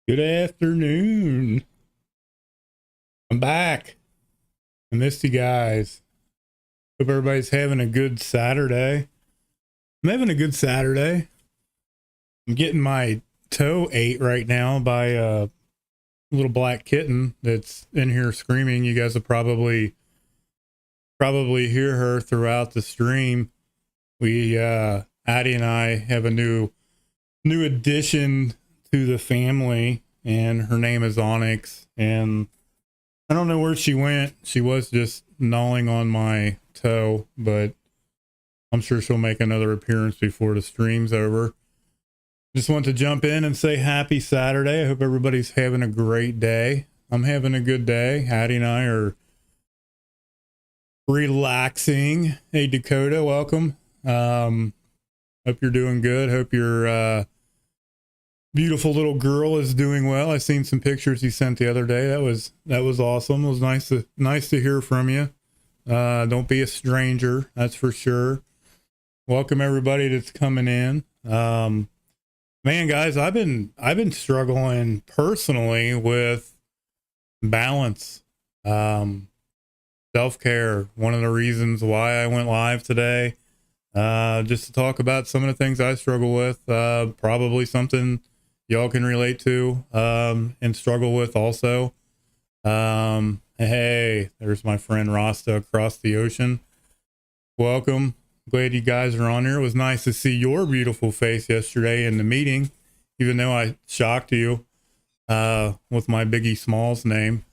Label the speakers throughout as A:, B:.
A: Good afternoon. I'm back. I missed you guys. Hope everybody's having a good Saturday. I'm having a good Saturday. I'm getting my toe ate right now by a little black kitten that's in here screaming. You guys will probably hear her throughout the stream. Addie and I have a new addition to the family, and her name is Onyx, and I don't know where she went. She was just gnawing on my toe, but I'm sure she'll make another appearance before the stream's over. Just want to jump in and say happy Saturday. I hope everybody's having a great day. I'm having a good day. Addie and I are relaxing. Hey, Dakota, welcome. Hope you're doing good. Hope your beautiful little girl is doing well. I seen some pictures you sent the other day. That was awesome. It was nice to hear from you. Don't be a stranger, that's for sure. Welcome everybody that's coming in. Man, guys, I've been struggling personally with balance, self-care. One of the reasons why I went live today, just to talk about some of the things I struggle with, probably something y'all can relate to, and struggle with also. Hey, there's my friend Rasta across the ocean. Welcome. Glad you guys are on here. It was nice to see your beautiful face yesterday in the meeting, even though I shocked you with my Biggie Smalls name.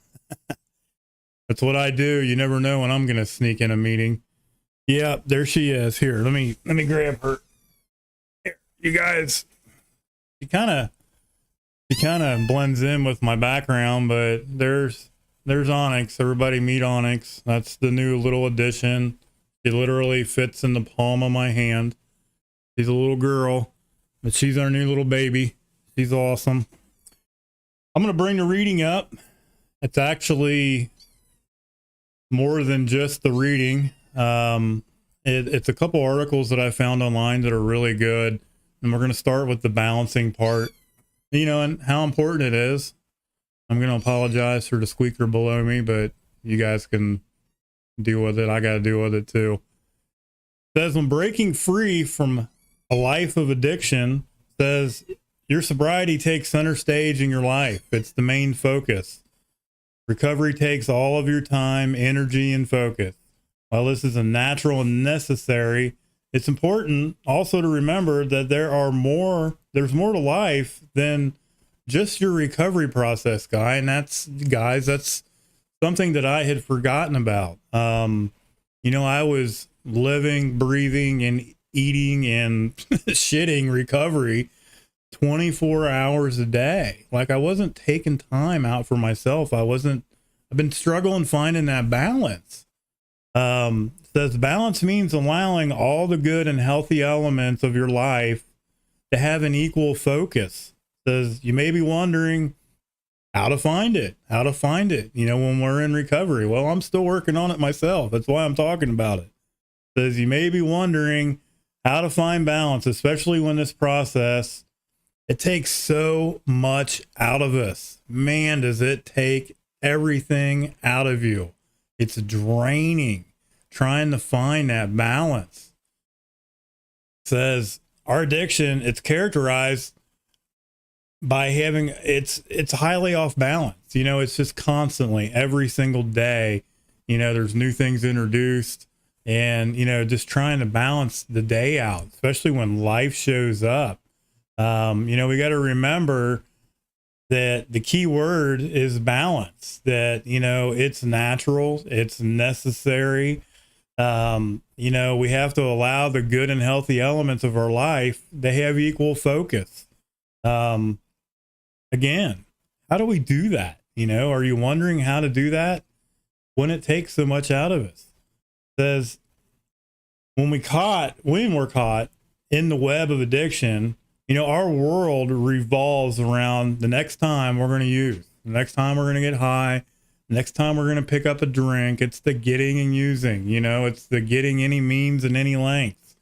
A: That's what I do. You never know when I'm gonna sneak in a meeting. Yeah, there she is. Here, let me grab her. Here, you guys. She kind of blends in with my background, but there's Onyx. Everybody meet Onyx. That's the new little addition. She literally fits in the palm of my hand. She's a little girl, but she's our new little baby. She's awesome. I'm going to bring the reading up. It's actually more than just the reading. It's a couple articles that I found online that are really good. And we're going to start with the balancing part, and how important it is. I'm going to apologize for the squeaker below me, but you guys can deal with it. I got to deal with it too. It says, when breaking free from a life of addiction, says your sobriety takes center stage in your life. It's the main focus. Recovery takes all of your time, energy, and focus. While this is a natural and necessary, it's important also to remember that there's more to life than just your recovery process, that's something that I had forgotten about. I was living, breathing, and eating and shitting recovery 24 hours a day. Like, I wasn't taking time out for myself. I've been struggling finding that balance. Says balance means allowing all the good and healthy elements of your life to have an equal focus. Says you may be wondering how to find it, when we're in recovery. Well, I'm still working on it myself. That's why I'm talking about it. Says you may be wondering how to find balance, especially when this process, it takes so much out of us. Man, does it take everything out of you. It's draining trying to find that balance. It says our addiction, it's characterized by having it's highly off balance. It's just constantly every single day, there's new things introduced, and just trying to balance the day out, especially when life shows up. We got to remember that the key word is balance, that it's natural, it's necessary. We have to allow the good and healthy elements of our life to have equal focus. Again, how do we do that? Are you wondering how to do that when it takes so much out of us? It says when we're caught in the web of addiction, our world revolves around the next time we're going to use, the next time we're going to get high, the next time we're going to pick up a drink. It's the getting and using, it's the getting any means and any length,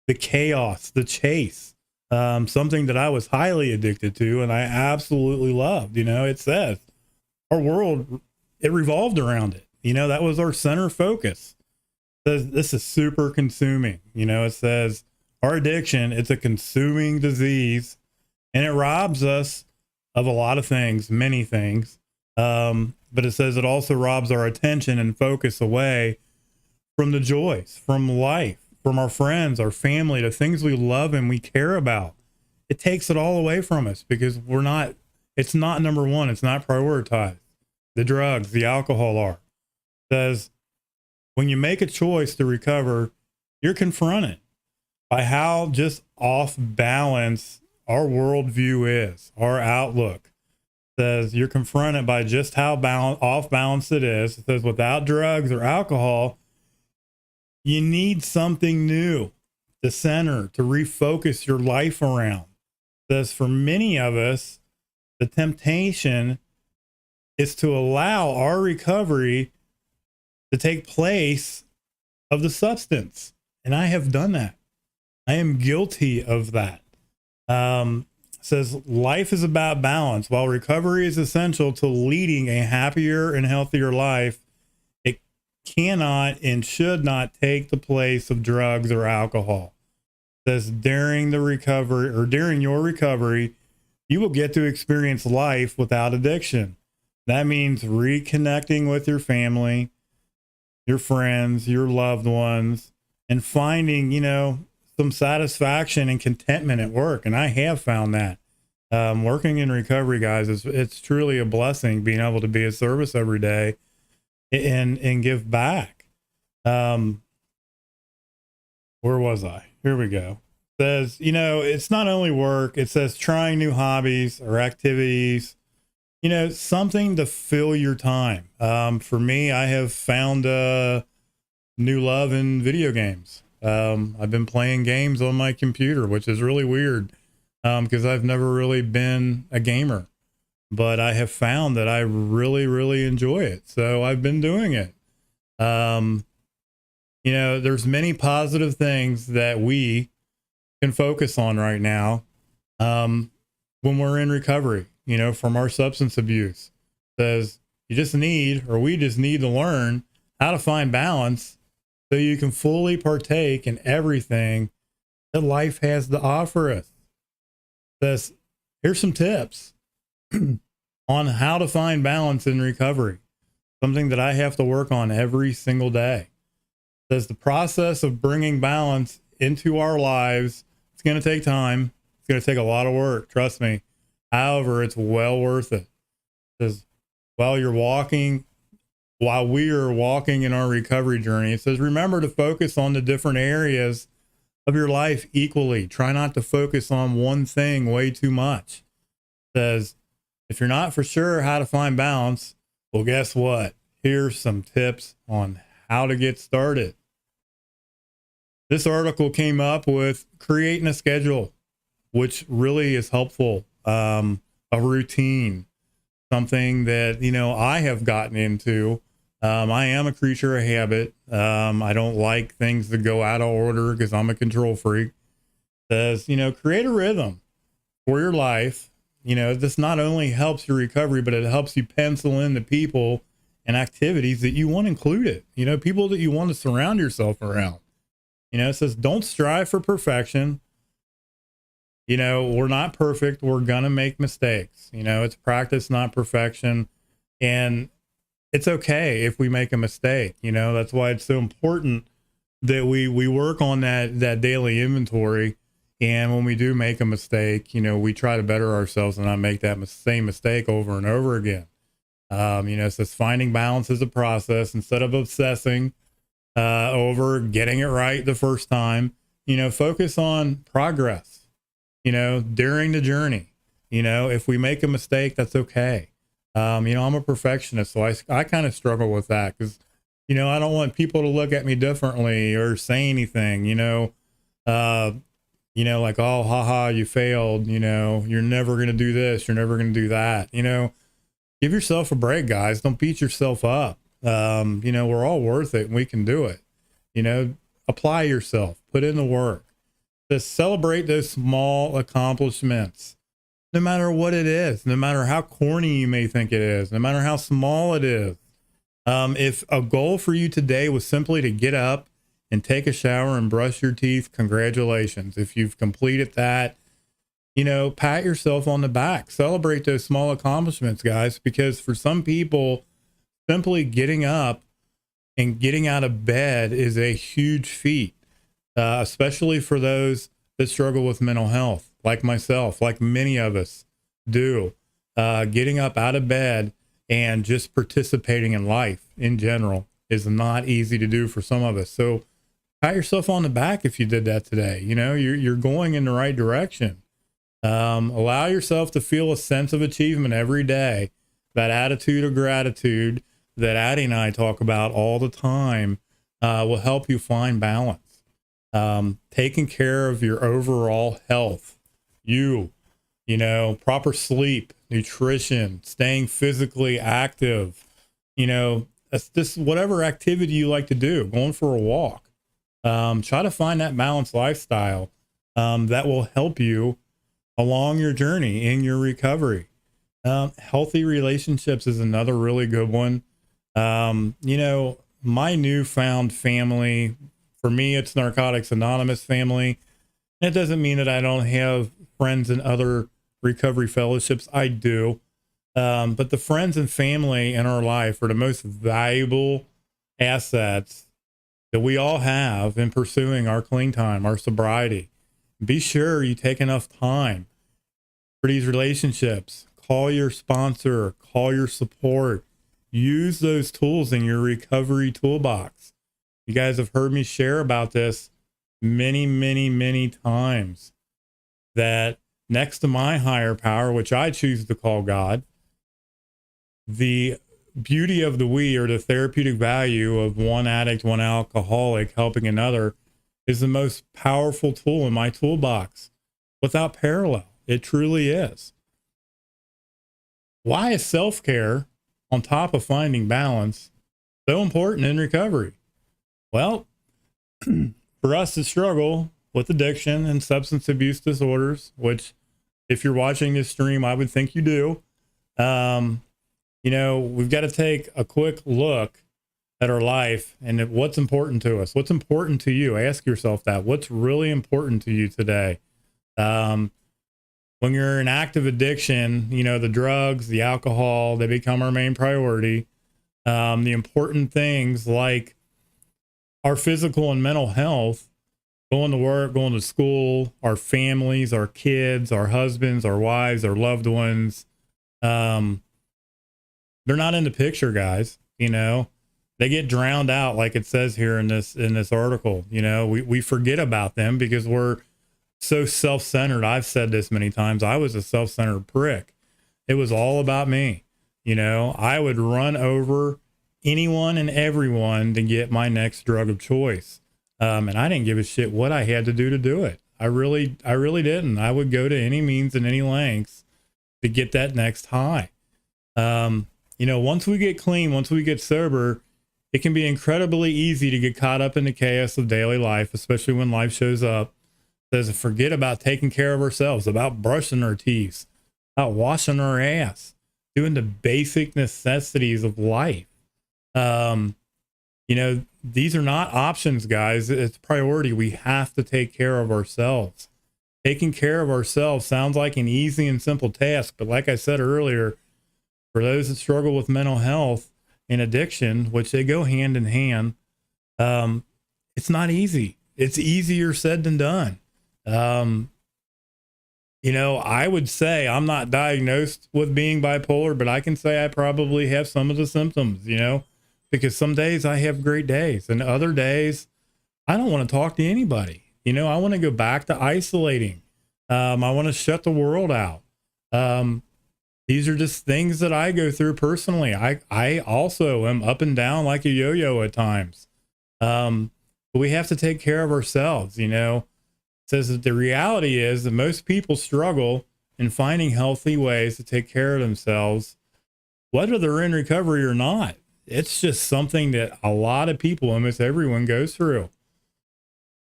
A: the chaos, the chase. something that I was highly addicted to and I absolutely loved. It says our world, it revolved around it. That was our center focus. It says this is super consuming. It says our addiction, it's a consuming disease, and it robs us of a lot of things, many things. But it says it also robs our attention and focus away from the joys, from life, from our friends, our family, the things we love and we care about. It takes it all away from us because it's not number one. It's not prioritized. The drugs, the alcohol are. It says when you make a choice to recover, you're confronted by how just off balance our worldview is, our outlook. It says you're confronted by just how off balance it is. It says without drugs or alcohol, you need something new to center, to refocus your life around. It says for many of us, the temptation is to allow our recovery to take place of the substance. And I have done that. I am guilty of that. Says life is about balance. While recovery is essential to leading a happier and healthier life, it cannot and should not take the place of drugs or alcohol. It says during your recovery, you will get to experience life without addiction. That means reconnecting with your family, your friends, your loved ones, and finding, some satisfaction and contentment at work. And I have found that. Working in recovery, guys, it's truly a blessing being able to be of service every day and give back. Where was I? Here we go. It says, it's not only work. It says trying new hobbies or activities, something to fill your time. For me, I have found a new love in video games. I've been playing games on my computer, which is really weird because I've never really been a gamer, but I have found that I really, really enjoy it. So I've been doing it. There's many positive things that we can focus on right now when we're in recovery, from our substance abuse. It says we just need to learn how to find balance so you can fully partake in everything that life has to offer us. It says, here's some tips on how to find balance in recovery, something that I have to work on every single day. It says the process of bringing balance into our lives, it's going to take time. It's going to take a lot of work. Trust me. However, it's well worth it. It says, while we are walking in our recovery journey, it says, remember to focus on the different areas of your life equally. Try not to focus on one thing way too much. It says, if you're not for sure how to find balance, well, guess what? Here's some tips on how to get started. This article came up with creating a schedule, which really is helpful. A routine, something that, I have gotten into. I am a creature of habit. I don't like things to go out of order because I'm a control freak. It says, create a rhythm for your life. This not only helps your recovery, but it helps you pencil in the people and activities that you want included, people that you want to surround yourself around. It says, don't strive for perfection. We're not perfect. We're going to make mistakes. It's practice, not perfection. And it's okay if we make a mistake. That's why it's so important that we work on that daily inventory. And when we do make a mistake, we try to better ourselves and not make that same mistake over and over again. It says finding balance is a process instead of obsessing over getting it right the first time. Focus on progress. During the journey, if we make a mistake, that's okay. I'm a perfectionist, so I kind of struggle with that because, I don't want people to look at me differently or say anything, like, oh, haha, you failed, you're never going to do this. You're never going to do that. Give yourself a break, guys. Don't beat yourself up. We're all worth it and we can do it. Apply yourself, put in the work. To celebrate those small accomplishments, no matter what it is, no matter how corny you may think it is, no matter how small it is. If a goal for you today was simply to get up and take a shower and brush your teeth, congratulations. If you've completed that, pat yourself on the back, celebrate those small accomplishments, guys, because for some people, simply getting up and getting out of bed is a huge feat, especially for those that struggle with mental health, like myself, like many of us do. Getting up out of bed and just participating in life in general is not easy to do for some of us. So pat yourself on the back if you did that today. You're going in the right direction. Allow yourself to feel a sense of achievement every day. That attitude of gratitude that Addie and I talk about all the time will help you find balance. Taking care of your overall health, proper sleep, nutrition, staying physically active, that's just whatever activity you like to do, going for a walk. Try to find that balanced lifestyle that will help you along your journey in your recovery. Healthy relationships is another really good one. My newfound family, for me, it's Narcotics Anonymous family. It doesn't mean that I don't have friends in other recovery fellowships. I do. But the friends and family in our life are the most valuable assets that we all have in pursuing our clean time, our sobriety. Be sure you take enough time for these relationships. Call your sponsor, call your support. Use those tools in your recovery toolbox. You guys have heard me share about this many, many, many times, that next to my higher power, which I choose to call God, the beauty of the we, or the therapeutic value of one addict, one alcoholic helping another, is the most powerful tool in my toolbox without parallel. It truly is. Why is self-care, on top of finding balance, so important in recovery? Well, for us to struggle with addiction and substance abuse disorders, which if you're watching this stream, I would think you do, we've got to take a quick look at our life and at what's important to us. What's important to you? Ask yourself that. What's really important to you today? When you're in active addiction, the drugs, the alcohol, they become our main priority. The important things like our physical and mental health, going to work, going to school, our families, our kids, our husbands, our wives, our loved ones, they're not in the picture, guys. They get drowned out, like it says here in this article. We forget about them because we're so self-centered. I've said this many times. I was a self-centered prick. It was all about me. I would run over anyone and everyone to get my next drug of choice. And I didn't give a shit what I had to do it. I really didn't. I would go to any means and any lengths to get that next high. Once we get clean, once we get sober, it can be incredibly easy to get caught up in the chaos of daily life, especially when life shows up. Says forget about taking care of ourselves, about brushing our teeth, about washing our ass, doing the basic necessities of life. These are not options, guys. It's priority. We have to take care of ourselves. Taking care of ourselves sounds like an easy and simple task, but like I said earlier, for those that struggle with mental health and addiction, which they go hand in hand, it's not easy. It's easier said than done. I would say I'm not diagnosed with being bipolar, but I can say I probably have some of the symptoms, because some days I have great days and other days I don't want to talk to anybody. I want to go back to isolating. I want to shut the world out. These are just things that I go through personally. I also am up and down like a yo-yo at times. But we have to take care of ourselves. It says that the reality is that most people struggle in finding healthy ways to take care of themselves, whether they're in recovery or not. It's just something that a lot of people, almost everyone, goes through.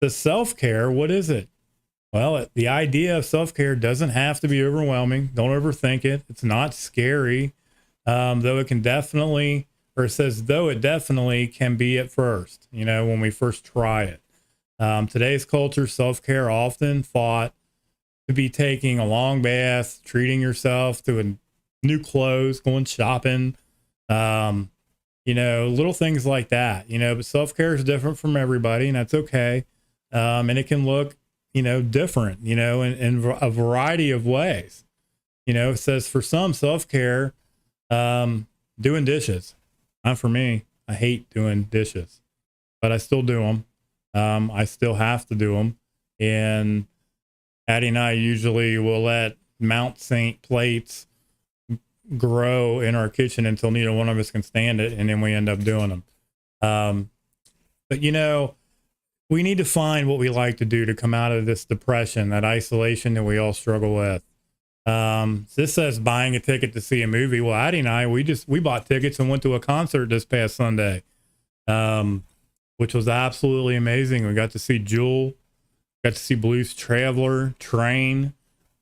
A: The self-care, what is it? Well, the idea of self-care doesn't have to be overwhelming. Don't overthink it. It's not scary, though it can definitely, or it says, though it definitely can be at first, when we first try it. Today's culture, self-care often thought to be taking a long bath, treating yourself to a new clothes, going shopping, little things like that, but self-care is different from everybody, and that's okay. And it can look, different, in a variety of ways. It says for some self-care, doing dishes. Not for me. I hate doing dishes, but I still do them. I still have to do them. And Addie and I usually will let Mount Saint plates grow in our kitchen until neither one of us can stand it. And then we end up doing them. But we need to find what we like to do to come out of this depression, that isolation that we all struggle with. This says buying a ticket to see a movie. Well, Addie and I, we bought tickets and went to a concert this past Sunday, which was absolutely amazing. We got to see Jewel, got to see Blues Traveler, Train,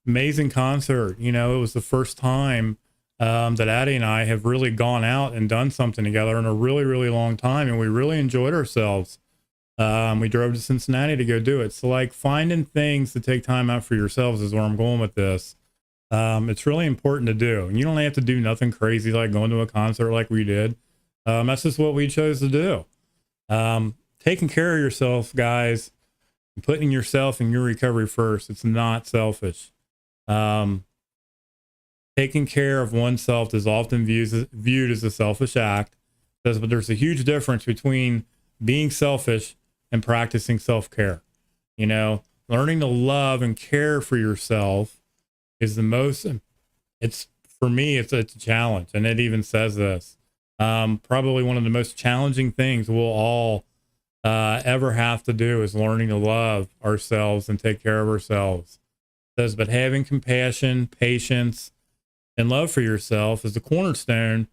A: amazing concert. It was the first time that Addie and I have really gone out and done something together in a really, really long time. And we really enjoyed ourselves. We drove to Cincinnati to go do it. So like finding things to take time out for yourselves is where I'm going with this. It's really important to do. And you don't have to do nothing crazy like going to a concert like we did. That's just what we chose to do. Taking care of yourself, guys, and putting yourself and your recovery first. It's not selfish. Taking care of oneself is often viewed as a selfish act. But there's a huge difference between being selfish and practicing self-care. Learning to love and care for yourself is for me, it's a challenge. And it even says this, probably one of the most challenging things we'll all ever have to do is learning to love ourselves and take care of ourselves. It says, but having compassion, patience, and love for yourself is the cornerstone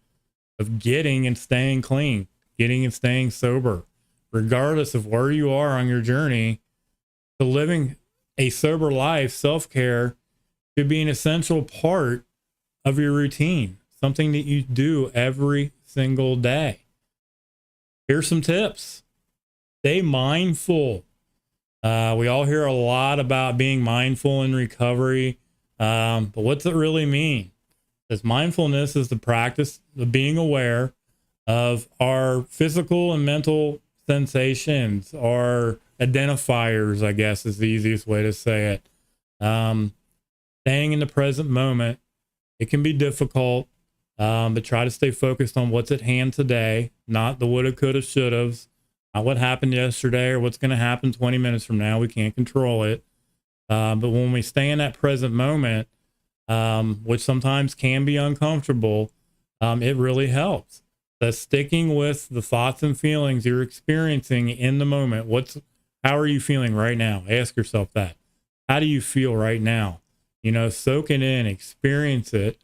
A: of getting and staying clean, getting and staying sober. Regardless of where you are on your journey to living a sober life, self-care should be an essential part of your routine, something that you do every single day. Here's some tips. Stay mindful. We all hear a lot about being mindful in recovery, but what's it really mean? Because mindfulness is the practice of being aware of our physical and mental sensations, or identifiers, I guess is the easiest way to say it. Staying in the present moment, it can be difficult, but try to stay focused on what's at hand today, not the woulda, coulda, shouldas, not what happened yesterday or what's going to happen 20 minutes from now. We can't control it. But when we stay in that present moment, which sometimes can be uncomfortable, it really helps. That's sticking with the thoughts and feelings you're experiencing in the moment. How are you feeling right now? Ask yourself that. How do you feel right now? Soak it in, experience it.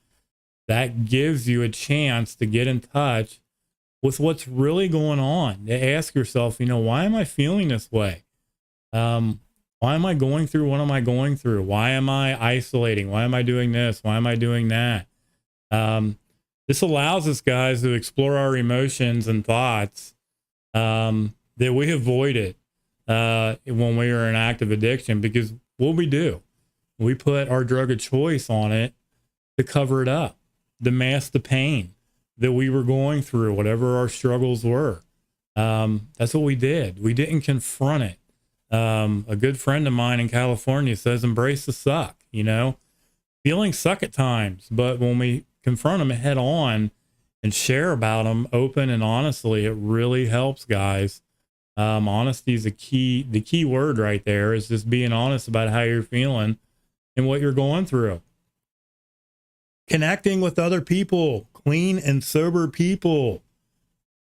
A: That gives you a chance to get in touch with what's really going on. To ask yourself, why am I feeling this way? Why am I going through what am I going through? Why am I isolating? Why am I doing this? Why am I doing that? This allows us, guys, to explore our emotions and thoughts that we avoided when we were in active addiction, because what we do, we put our drug of choice on it to cover it up, to mask the pain that we were going through, whatever our struggles were. That's what we did. We didn't confront it. A good friend of mine in California says, embrace the suck, feelings suck at times, but when we confront them head on and share about them open and honestly, it really helps, guys. Honesty is the key word right there, is just being honest about how you're feeling and what you're going through. Connecting with other people, clean and sober people,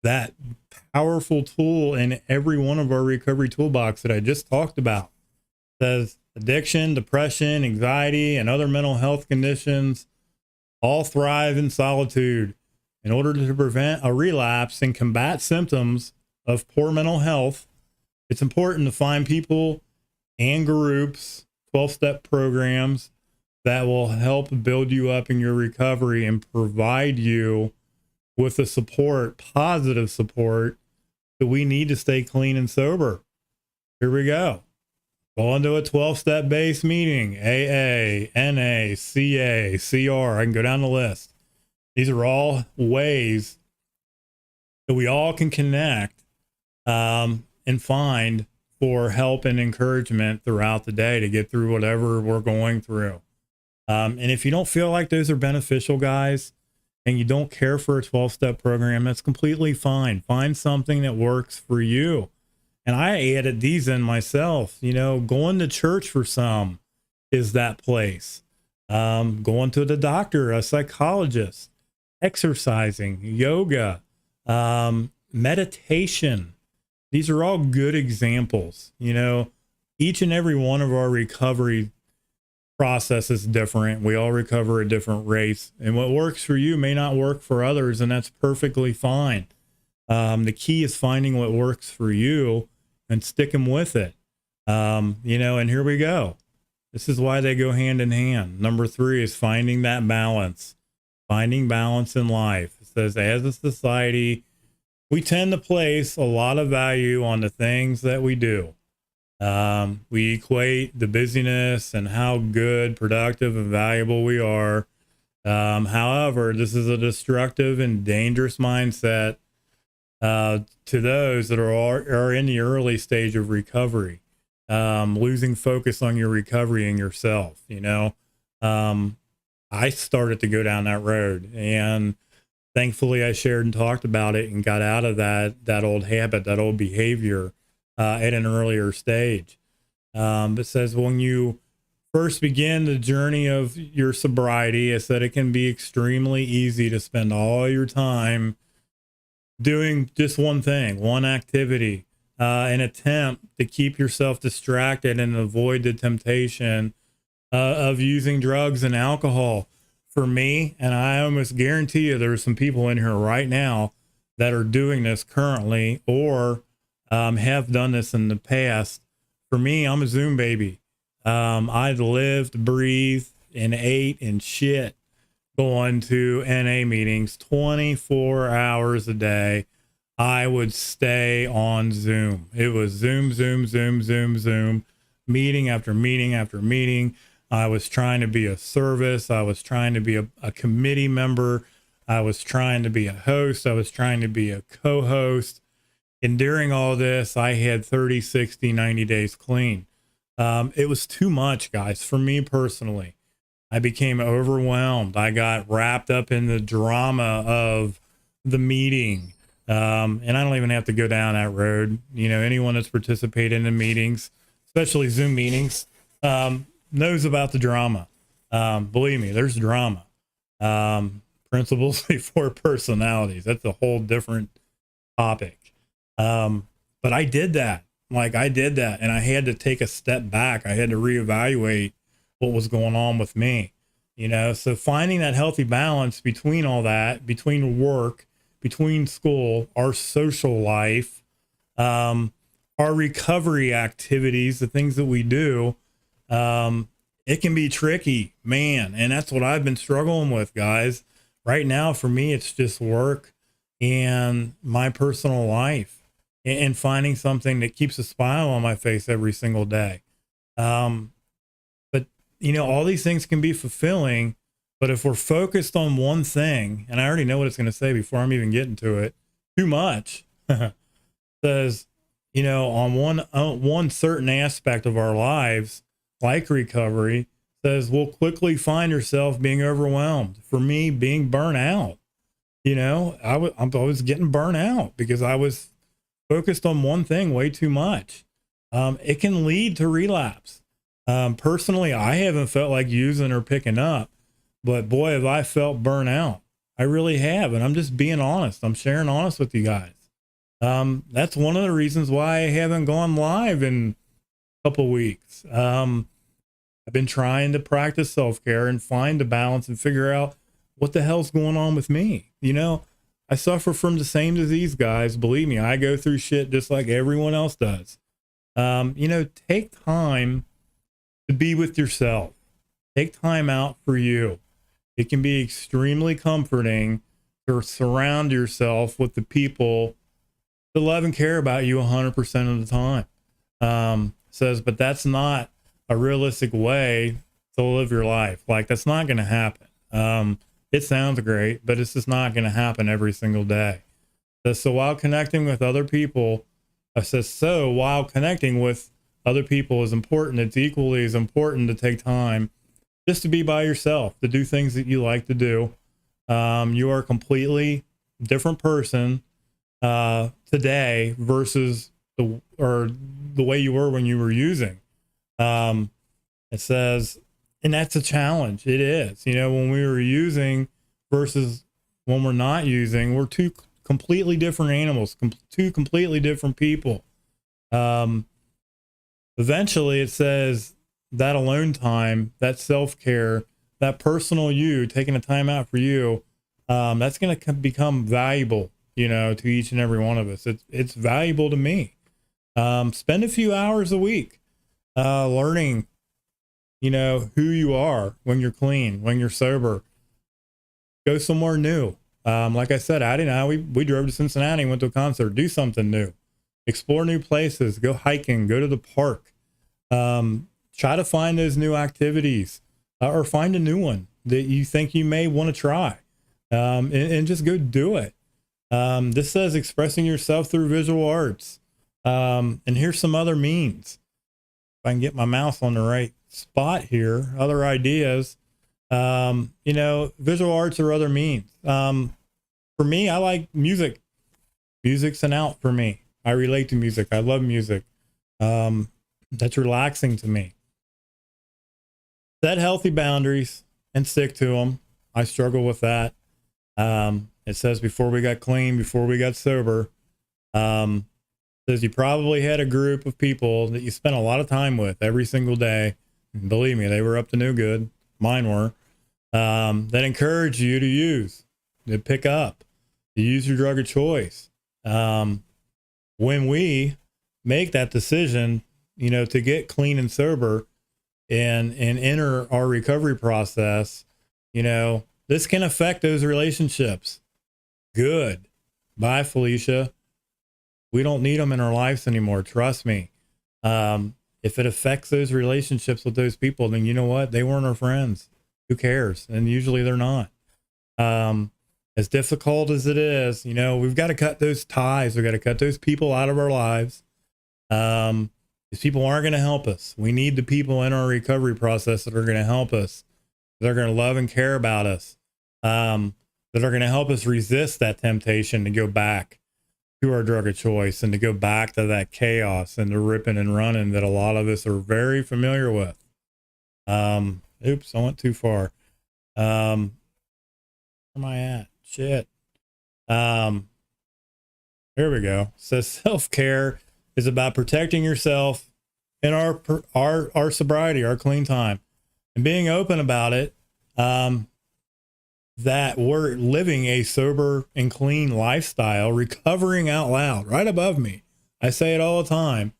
A: that powerful tool in every one of our recovery toolbox that I just talked about. It says addiction, depression, anxiety, and other mental health conditions all thrive in solitude. In order to prevent a relapse and combat symptoms of poor mental health, it's important to find people and groups 12-step programs that will help build you up in your recovery and provide you with the support, positive support that we need to stay clean and sober. Here we go. Going to a 12-step base meeting, AA, NA, CA, CR. I can go down the list. These are all ways that we all can connect and find for help and encouragement throughout the day to get through whatever we're going through. And if you don't feel like those are beneficial, guys, and you don't care for a 12-step program, that's completely fine. Find something that works for you. And I added these in myself. You know, going to church for some is that place. Going to the doctor, a psychologist, exercising, yoga, meditation. These are all good examples. You know, each and every one of our recovery process is different. We all recover at different rates, and what works for you may not work for others, and that's perfectly fine. The key is finding what works for you and sticking with it. You know, and here we go. This is why they go hand in hand. Number 3 is finding that balance, finding balance in life. It says, as a society, we tend to place a lot of value on the things that we do. We equate the busyness and how good, productive, and valuable we are. However, this is a destructive and dangerous mindset to those that are in the early stage of recovery, losing focus on your recovery and yourself. You know, I started to go down that road, and thankfully I shared and talked about it and got out of that old habit, that old behavior at an earlier stage. It says when you first begin the journey of your sobriety, it said it can be extremely easy to spend all your time doing just one thing, one activity, an attempt to keep yourself distracted and avoid the temptation of using drugs and alcohol. For me, and I almost guarantee you there's some people in here right now that are doing this currently or have done this in the past. For me, I'm a Zoom baby. I lived, breathed, and ate and shit going to NA meetings 24 hours a day. I would stay on Zoom. It was Zoom, meeting after meeting after meeting. I was trying to be a service. I was trying to be a committee member. I was trying to be a host. I was trying to be a co-host. And during all this, I had 30, 60, 90 days clean. It was too much, guys, for me personally. I became overwhelmed. I got wrapped up in the drama of the meeting. And I don't even have to go down that road. You know, anyone that's participated in meetings, especially Zoom meetings, knows about the drama. Believe me, there's drama. Principles before personalities. That's a whole different topic. But I did that. I did that, and I had to take a step back. I had to reevaluate what was going on with me, you know? So finding that healthy balance between all that, between work, between school, our social life, our recovery activities, the things that we do, it can be tricky, man. And that's what I've been struggling with, guys. Right now, for me, it's just work and my personal life and finding something that keeps a smile on my face every single day. But, you know, all these things can be fulfilling, but if we're focused on one thing, and I already know what it's going to say before I'm even getting to it, too much, says, you know, on one certain aspect of our lives, like recovery, says we'll quickly find yourself being overwhelmed. For me, being burnt out. You know, I was getting burnt out because I was focused on one thing way too much. It can lead to relapse. Personally, I haven't felt like using or picking up, but boy, have I felt burnt out. I really have. And I'm just being honest. I'm sharing honest with you guys. That's one of the reasons why I haven't gone live in a couple of weeks. I've been trying to practice self-care and find a balance and figure out what the hell's going on with me. You know, I suffer from the same disease, guys. Believe me, I go through shit just like everyone else does. You know, take time to be with yourself. Take time out for you. It can be extremely comforting to surround yourself with the people that love and care about you 100% of the time. Says, but that's not a realistic way to live your life. Like, that's not going to happen. It sounds great, but it's just not going to happen every single day. So while connecting with other people, while connecting with other people is important, it's equally as important to take time just to be by yourself, to do things that you like to do. You are a completely different person today versus the way you were when you were using. It says, and that's a challenge. It is, when we were using versus when we're not using, we're two completely different animals, two completely different people. Eventually it says that alone time, that self-care, that personal you, taking a time out for you, that's going to become valuable, to each and every one of us. It's valuable to me. Spend a few hours a week, learning, who you are when you're clean, when you're sober. Go somewhere new. Like I said, Addie and I, we drove to Cincinnati, went to a concert, do something new, explore new places, go hiking, go to the park, try to find those new activities, or find a new one that you think you may want to try, and just go do it. This says expressing yourself through visual arts. And here's some other means. If I can get my mouse on the right spot here, other ideas. Visual arts or other means. For me, I like music. Music's an out for me. I relate to music. I love music. That's relaxing to me. Set healthy boundaries and stick to them. I struggle with that. It says before we got clean, before we got sober, says you probably had a group of people that you spent a lot of time with every single day. And believe me, they were up to no good. Mine were. That encourage you to use, to pick up, to use your drug of choice. When we make that decision, to get clean and sober and enter our recovery process, this can affect those relationships. Good. Bye, Felicia. We don't need them in our lives anymore. Trust me. If it affects those relationships with those people, then you know what? They weren't our friends. Who cares? And usually they're not. As difficult as it is, we've got to cut those ties. We've got to cut those people out of our lives. These people aren't going to help us. We need the people in our recovery process that are going to help us. They're going to love and care about us. That are going to help us resist that temptation to go back to our drug of choice and to go back to that chaos and the ripping and running that a lot of us are very familiar with. Oops, I went too far. Where am I at? Shit. Here we go. It says self-care is about protecting yourself in our sobriety, our clean time, and being open about it. That we're living a sober and clean lifestyle, recovering out loud, right above me. I say it all the time.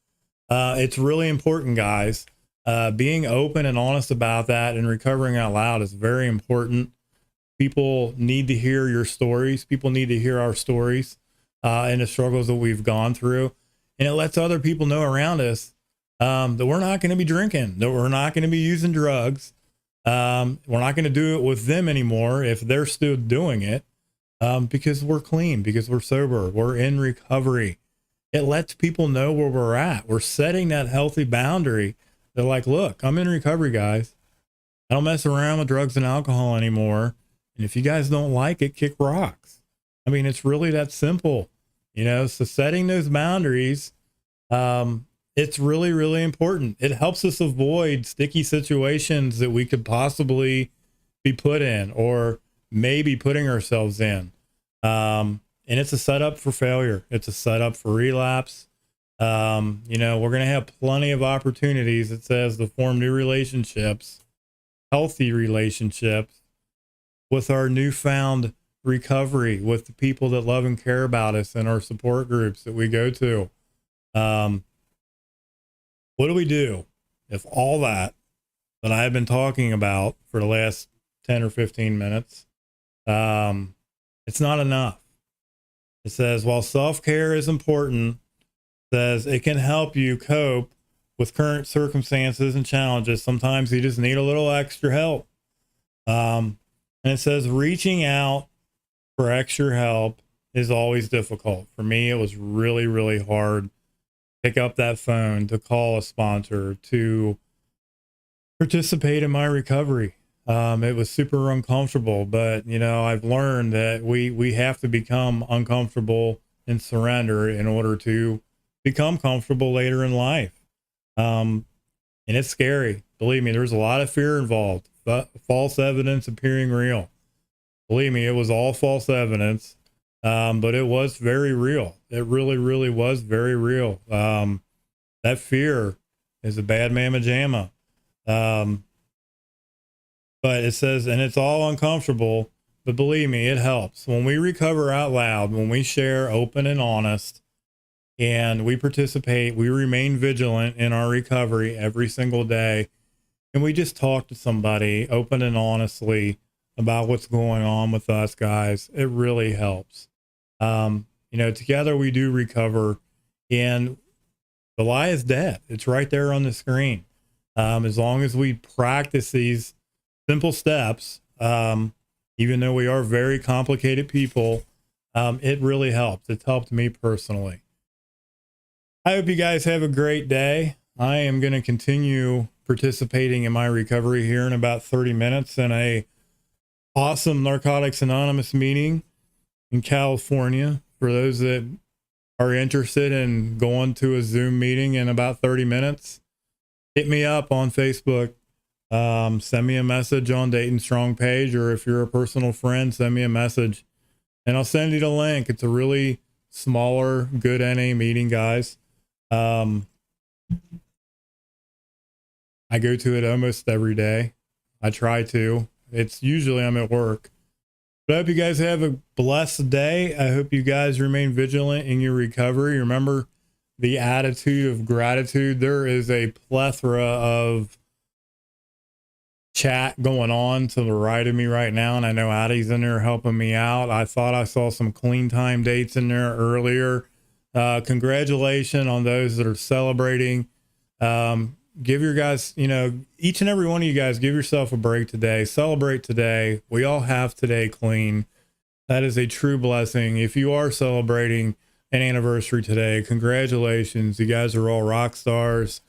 A: It's really important, guys. Being open and honest about that and recovering out loud is very important. People need to hear your stories. People need to hear our stories and the struggles that we've gone through. And it lets other people know around us that we're not going to be drinking, that we're not going to be using drugs. We're not going to do it with them anymore if they're still doing it, because we're clean, because we're sober, we're in recovery. It lets people know where we're at. We're setting that healthy boundary. They're like, look, I'm in recovery, guys. I don't mess around with drugs and alcohol anymore. And if you guys don't like it, kick rocks. I mean, it's really that simple, so setting those boundaries, it's really, really important. It helps us avoid sticky situations that we could possibly be put in or maybe putting ourselves in. And it's a setup for failure. It's a setup for relapse. We're going to have plenty of opportunities, it says, to form new relationships, healthy relationships with our newfound recovery, with the people that love and care about us and our support groups that we go to. What do we do if all that that I've been talking about for the last 10 or 15 minutes, it's not enough. It says, while self-care is important, it says it can help you cope with current circumstances and challenges. Sometimes you just need a little extra help. And it says reaching out for extra help is always difficult. For me, it was really, really hard to pick up that phone, to call a sponsor, to participate in my recovery. It was super uncomfortable, but I've learned that we have to become uncomfortable and surrender in order to become comfortable later in life. And it's scary. Believe me, there's a lot of fear involved. False evidence appearing real. Believe me, it was all false evidence, but it was very real. It really, really was very real. That fear is a bad mamma jamma. But it says, and it's all uncomfortable, but believe me, it helps. When we recover out loud, when we share open and honest, and we participate, we remain vigilant in our recovery every single day, and we just talk to somebody open and honestly about what's going on with us, guys, it really helps. Together we do recover, and the lie is dead. It's right there on the screen. As long as we practice these simple steps, even though we are very complicated people, it really helps. It's helped me personally. I hope you guys have a great day. I am going to continue participating in my recovery here in about 30 minutes in a awesome Narcotics Anonymous meeting in California. For those that are interested in going to a Zoom meeting in about 30 minutes, hit me up on Facebook. Send me a message on Dayton Strong page, or if you're a personal friend, send me a message and I'll send you the link. It's a really smaller, good NA meeting, guys. I go to it almost every day. I try to. It's usually I'm at work. But I hope you guys have a blessed day. I hope you guys remain vigilant in your recovery. Remember the attitude of gratitude. There is a plethora of chat going on to the right of me right now, and I know Addie's in there helping me out. I thought I saw some clean time dates in there earlier. Congratulations on those that are celebrating. Give your guys, each and every one of you guys, give yourself a break today. Celebrate today. We all have today clean. That is a true blessing. If you are celebrating an anniversary today, congratulations. You guys are all rock stars.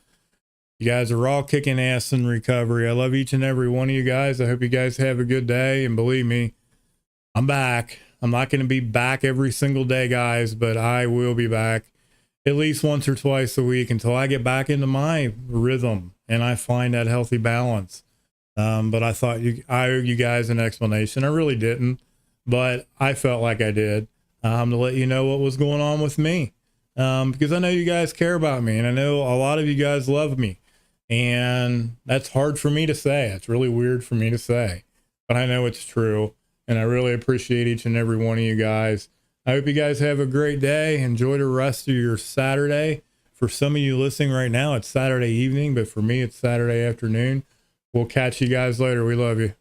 A: You guys are all kicking ass in recovery. I love each and every one of you guys. I hope you guys have a good day. And believe me, I'm back. I'm not going to be back every single day, guys, but I will be back at least once or twice a week until I get back into my rhythm and I find that healthy balance. But I thought I owed you guys an explanation. I really didn't, but I felt like I did, to let you know what was going on with me. Because I know you guys care about me, and I know a lot of you guys love me. And that's hard for me to say. It's really weird for me to say, but I know it's true. And I really appreciate each and every one of you guys. I hope you guys have a great day. Enjoy the rest of your Saturday. For some of you listening right now, it's Saturday evening, but for me, it's Saturday afternoon. We'll catch you guys later. We love you.